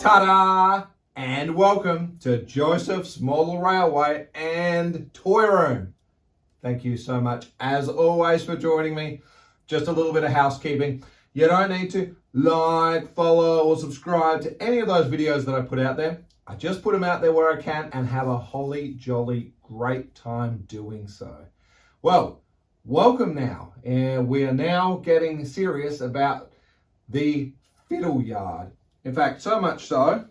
Ta-da! And welcome to Joseph's Model Railway and Toy Room. Thank you so much, as always, for joining me. Just a little bit of housekeeping. You don't need to like, follow, or subscribe to any of those videos that I put out there. I just put them out there where I can and have a holly jolly great time doing so. Well, welcome now. And we are now getting serious about the fiddle yard. In fact, so much so,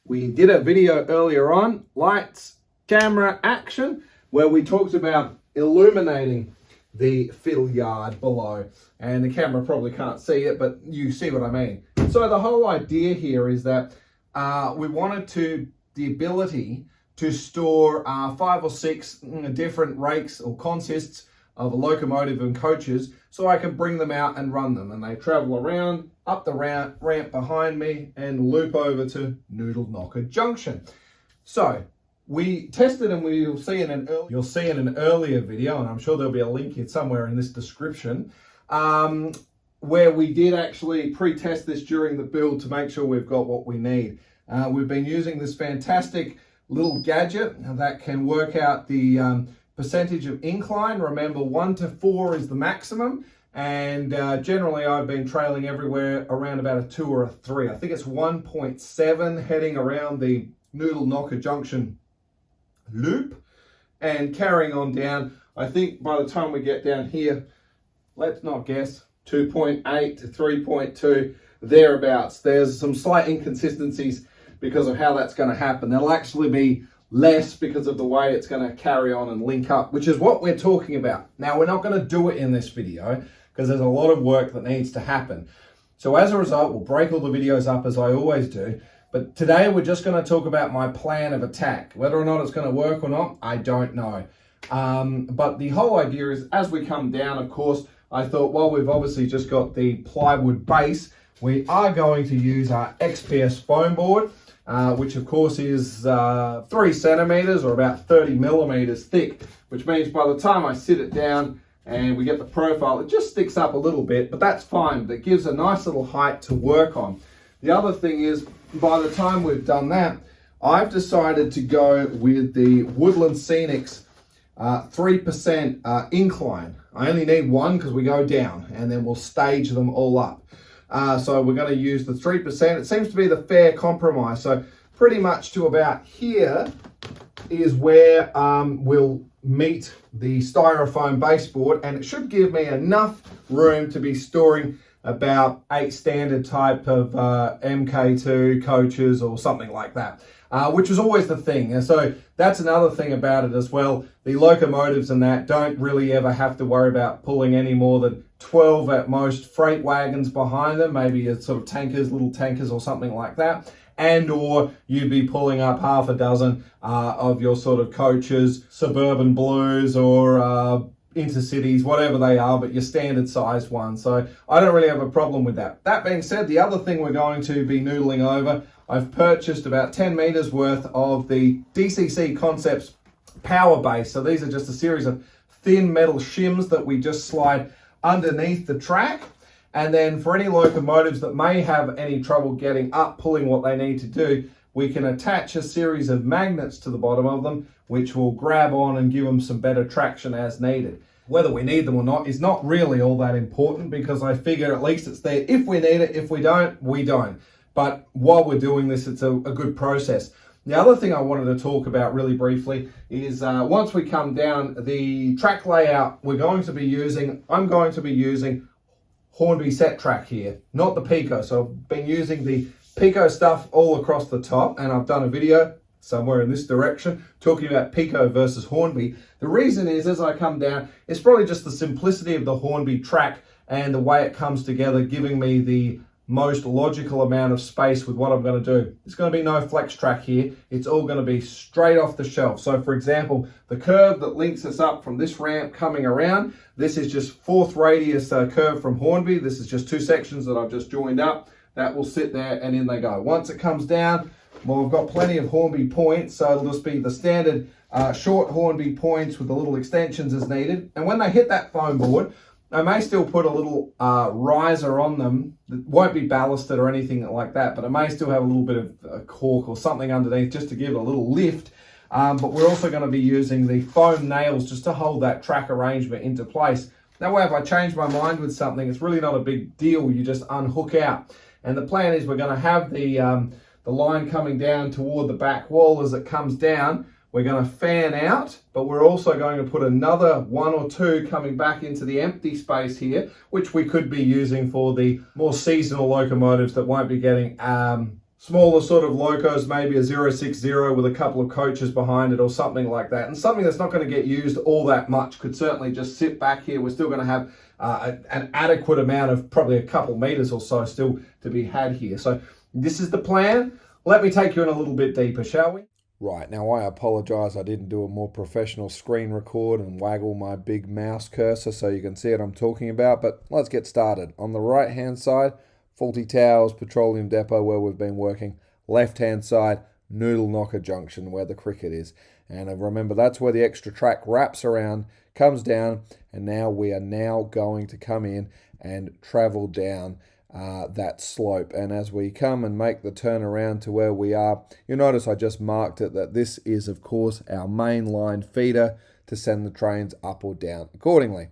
we did a video earlier on, lights, camera, action, where we talked about illuminating the fiddle yard below. And the camera probably can't see it, but you see what I mean. So the whole idea here is that we wanted the ability to store 5 or 6 different rakes or consists of a locomotive and coaches, so I can bring them out and run them. And they travel around, up the ramp behind me, and loop over to Noodle Knocker Junction. So we tested, and you'll see in an earlier video, and I'm sure there'll be a link here somewhere in this description, where we did actually pre-test this during the build to make sure we've got what we need. We've been using this fantastic little gadget that can work out the percentage of incline. Remember, 1 to 4 is the maximum, and generally I've been trailing everywhere around about a 2 or a 3. I think it's 1.7 heading around the Noodle Knocker Junction loop and carrying on down. I think by the time we get down here, let's not guess, 2.8 to 3.2, thereabouts. There's some slight inconsistencies because of how that's going to happen. There'll actually be less because of the way it's going to carry on and link up, which is what we're talking about. Now, we're not going to do it in this video because there's a lot of work that needs to happen. So as a result, we'll break all the videos up as I always do. But today we're just going to talk about my plan of attack. Whether or not it's going to work or not, I don't know. But the whole idea is, as we come down, of course, I thought, well, we've obviously just got the plywood base. We are going to use our XPS foam board, which of course is 3 centimeters or about 30 millimeters thick, which means by the time I sit it down and we get the profile, it just sticks up a little bit, but that's fine. That gives a nice little height to work on. The other thing is, by the time we've done that, I've decided to go with the Woodland Scenics 3% incline. I only need 1 because we go down, and then we'll stage them all up. So we're going to use the 3%. It seems to be the fair compromise. So pretty much to about here is where we'll meet the styrofoam baseboard, and it should give me enough room to be storing about 8 standard type of MK2 coaches or something like that, which was always the thing. And so that's another thing about it as well. The locomotives and that don't really ever have to worry about pulling any more than 12 at most freight wagons behind them, maybe it's sort of tankers, little tankers or something like that. And or you'd be pulling up half a dozen of your sort of coaches, Suburban Blues or intercities, whatever they are, but your standard sized ones. So I don't really have a problem with that. That being said, the other thing we're going to be noodling over, I've purchased about 10 meters worth of the DCC Concepts power base. So these are just a series of thin metal shims that we just slide underneath the track. And then for any locomotives that may have any trouble getting up, pulling what they need to do, we can attach a series of magnets to the bottom of them, which will grab on and give them some better traction as needed. Whether we need them or not is not really all that important, because I figure at least it's there if we need it. If we don't, we don't. But while we're doing this, it's a good process. The other thing I wanted to talk about really briefly is once we come down, the track layout I'm going to be using Hornby set track here, not the Pico. So I've been using the Pico stuff all across the top, and I've done a video somewhere in this direction talking about Pico versus Hornby. The reason is, as I come down, it's probably just the simplicity of the Hornby track and the way it comes together, giving me the most logical amount of space with what I'm going to do. There's going to be no flex track here. It's all going to be straight off the shelf. So for example, the curve that links us up from this ramp coming around, this is just 4th radius curve from Hornby. This is just 2 sections that I've just joined up. That will sit there and in they go. Once it comes down, well, we've got plenty of Hornby points, so it'll just be the standard short Hornby points with the little extensions as needed. And when they hit that foam board, I may still put a little riser on them. It won't be ballasted or anything like that, but it may still have a little bit of cork or something underneath just to give it a little lift. But we're also going to be using the foam nails just to hold that track arrangement into place. That way, if I change my mind with something, it's really not a big deal. You just unhook out. And the plan is we're going to have the line coming down toward the back wall as it comes down. We're going to fan out, but we're also going to put another one or two coming back into the empty space here, which we could be using for the more seasonal locomotives that won't be getting smaller sort of locos, maybe a 060 with a couple of coaches behind it or something like that. And something that's not going to get used all that much could certainly just sit back here. We're still going to have an adequate amount of probably a couple meters or so still to be had here. So this is the plan. Let me take you in a little bit deeper, shall we? Right, now I apologise I didn't do a more professional screen record and waggle my big mouse cursor so you can see what I'm talking about, but let's get started. On the right hand side, Faulty Towers Petroleum Depot where we've been working. Left hand side, Noodle Knocker Junction where the cricket is. And remember that's where the extra track wraps around, comes down, and now we are now going to come in and travel down that slope. And as we come and make the turn around to where we are, you'll notice I just marked it that this is of course our main line feeder to send the trains up or down accordingly.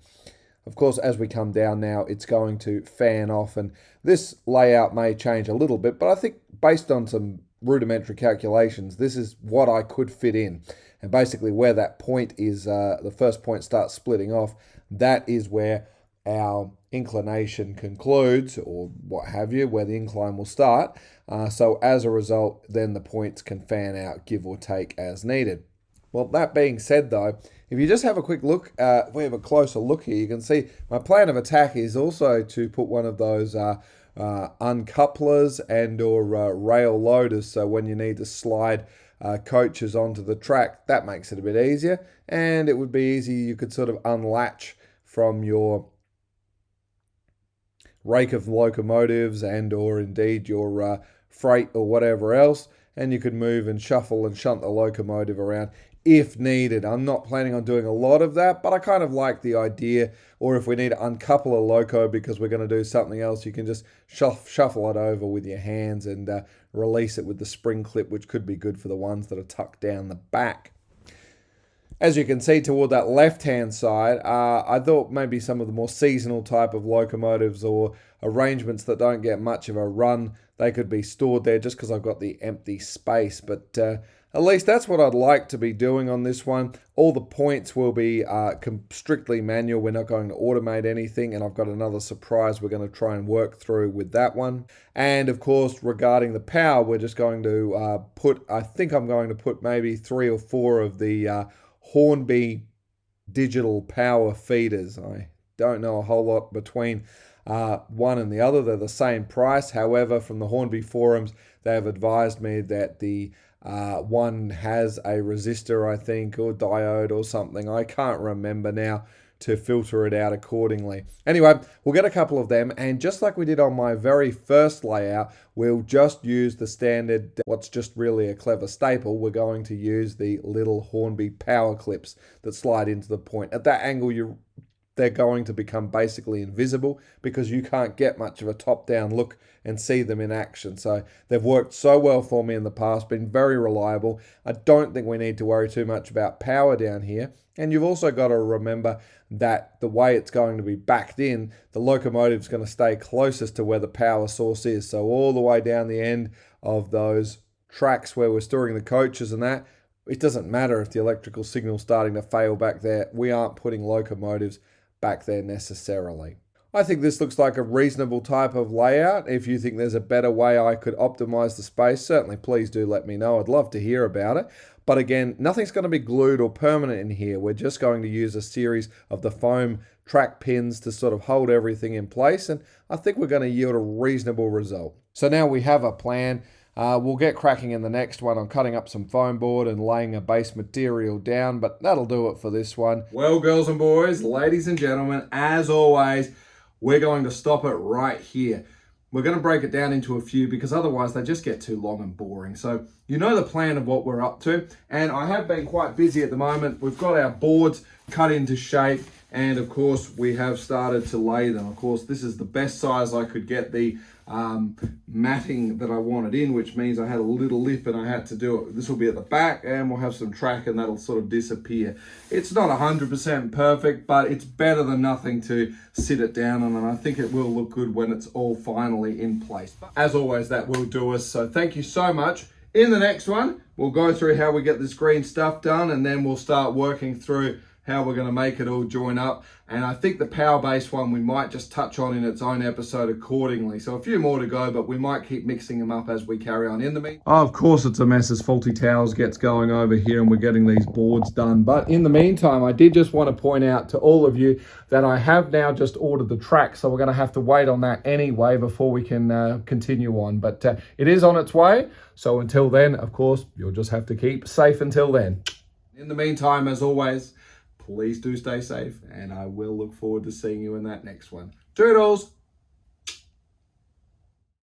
Of course, as we come down now, it's going to fan off, and this layout may change a little bit, but I think based on some rudimentary calculations, this is what I could fit in. And basically where that point is, the first point starts splitting off, that is where our inclination concludes, or what have you, where the incline will start. So as a result, then the points can fan out, give or take as needed. Well, that being said though, if you just have a quick look, if we have a closer look here, you can see my plan of attack is also to put one of those uncouplers and or rail loaders, so when you need to slide coaches onto the track, that makes it a bit easier, and it would be easy, you could sort of unlatch from your rake of locomotives and or indeed your freight or whatever else, and you could move and shuffle and shunt the locomotive around if needed. I'm not planning on doing a lot of that, but I kind of like the idea. Or if we need to uncouple a loco because we're going to do something else, you can just shuffle it over with your hands and release it with the spring clip, which could be good for the ones that are tucked down the back. As you can see toward that left-hand side, I thought maybe some of the more seasonal type of locomotives or arrangements that don't get much of a run, they could be stored there just because I've got the empty space. But at least that's what I'd like to be doing on this one. All the points will be strictly manual. We're not going to automate anything. And I've got another surprise we're going to try and work through with that one. And of course, regarding the power, we're just going to I think I'm going to put maybe 3 or 4 of the Hornby digital power feeders. I don't know a whole lot between one and the other. They're the same price. However, from the Hornby forums, they have advised me that the one has a resistor, I think, or diode or something. I can't remember now to filter it out accordingly. Anyway, we'll get a couple of them, and just like we did on my very first layout, we'll just use the standard, what's just really a clever staple. We're going to use the little Hornby power clips that slide into the point. At that angle, they're going to become basically invisible because you can't get much of a top-down look and see them in action. So they've worked so well for me in the past, been very reliable. I don't think we need to worry too much about power down here. And you've also got to remember that the way it's going to be backed in, the locomotive's going to stay closest to where the power source is. So all the way down the end of those tracks where we're storing the coaches and that, it doesn't matter if the electrical signal's starting to fail back there. We aren't putting locomotives back there necessarily. I think this looks like a reasonable type of layout. If you think there's a better way I could optimize the space, certainly please do let me know. I'd love to hear about it. But again, nothing's going to be glued or permanent in here. We're just going to use a series of the foam track pins to sort of hold everything in place, and I think we're going to yield a reasonable result. So now we have a plan. We'll get cracking in the next one on cutting up some foam board and laying a base material down, but that'll do it for this one. Well, girls and boys, ladies and gentlemen, as always, we're going to stop it right here. We're going to break it down into a few because otherwise they just get too long and boring. So you know the plan of what we're up to, and I have been quite busy at the moment. We've got our boards cut into shape. And of course, we have started to lay them. Of course, this is the best size I could get the matting that I wanted in, which means I had a little lip and I had to do it. This will be at the back, and we'll have some track and that'll sort of disappear. It's not 100% perfect, but it's better than nothing to sit it down on, and I think it will look good when it's all finally in place. But as always, that will do us. So thank you so much. In the next one, we'll go through how we get this green stuff done, and then we'll start working through how we're going to make it all join up. And I think the power base one we might just touch on in its own episode accordingly. So a few more to go, but we might keep mixing them up as we carry on. In the meantime, of course, it's a mess as Faulty Towers gets going over here and we're getting these boards done. But in the meantime, I did just want to point out to all of you that I have now just ordered the track. So we're going to have to wait on that anyway before we can continue on. But it is on its way. So until then, of course, you'll just have to keep safe until then. In the meantime, as always, please do stay safe, and I will look forward to seeing you in that next one. Toodles!